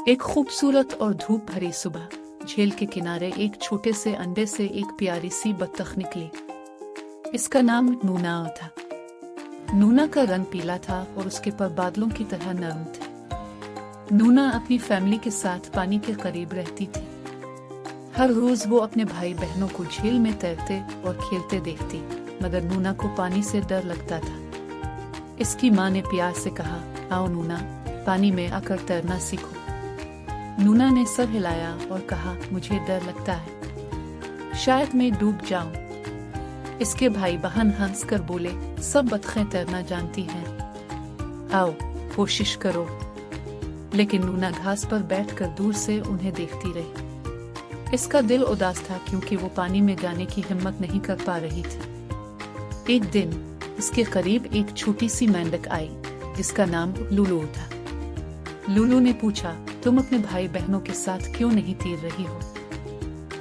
एक खूबसूरत और धूप भरी सुबह झील के किनारे एक छोटे से अंडे से एक प्यारी सी बत्तख निकली। इसका नाम नूना था। नूना का रंग पीला था और उसके पर बादलों की तरह नरम थे। नूना अपनी फैमिली के साथ पानी के करीब रहती थी। हर रोज वो अपने भाई बहनों को झील में तैरते और खेलते देखती, मगर नूना को पानी से डर लगता था। इसकी माँ ने प्यार से कहा, आओ नूना, पानी में आकर तैरना सीखो। नूना ने सर हिलाया और कहा, मुझे डर लगता है, शायद मैं डूब जाऊं। इसके भाई बहन हंसकर बोले, सब बतखें तैरना जानती हैं, आओ कोशिश करो। लेकिन नूना घास पर बैठकर दूर से उन्हें देखती रही। इसका दिल उदास था क्योंकि वो पानी में जाने की हिम्मत नहीं कर पा रही थी। एक दिन इसके करीब एक छोटी सी मेंढक आई जिसका नाम लूलू था। लूलू ने पूछा, तुम अपने भाई बहनों के साथ क्यों नहीं तैर रही हो?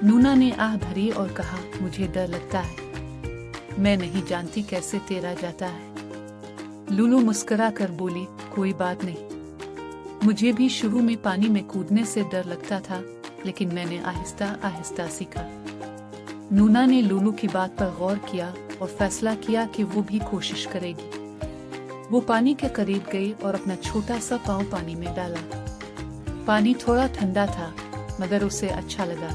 नूना ने आह भरी और कहा, मुझे डर लगता है, मैं नहीं जानती कैसे तैरा जाता है। लूलू मुस्कुरा कर बोली, कोई बात नहीं, मुझे भी शुरू में पानी में कूदने से डर लगता था, लेकिन मैंने आहिस्ता आहिस्ता सीखा। नूना ने लूलू की बात पर गौर किया और फैसला किया कि वो भी कोशिश करेगी। वो पानी के करीब गई और अपना छोटा सा पाँव पानी में डाला। पानी थोड़ा ठंडा था, मगर उसे अच्छा लगा।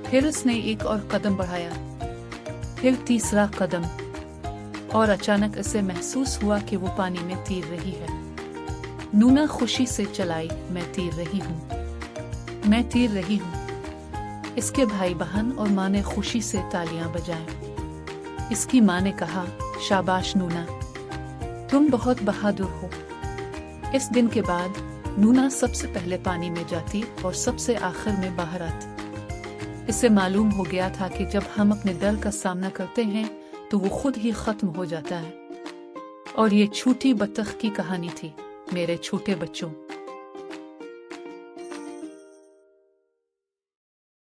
फिर उसने एक और कदम बढ़ाया, फिर तीसरा कदम, और अचानक उसे महसूस हुआ कि वो पानी में तैर रही है। नूना खुशी से चलाई, मैं तैर रही हूँ, मैं तैर रही हूँ। इसके भाई बहन और माँ ने खुशी से तालियां बजाएं। इसकी माँ ने कहा, शाबाश नूना, तुम बहुत बहादुर हो। इस दिन के बाद नूना सबसे पहले पानी में जाती और सबसे आखिर में बाहर आती। इसे मालूम हो गया था कि जब हम अपने डर का सामना करते हैं तो वो खुद ही खत्म हो जाता है। और ये छोटी बत्तख की कहानी थी, मेरे छोटे बच्चों।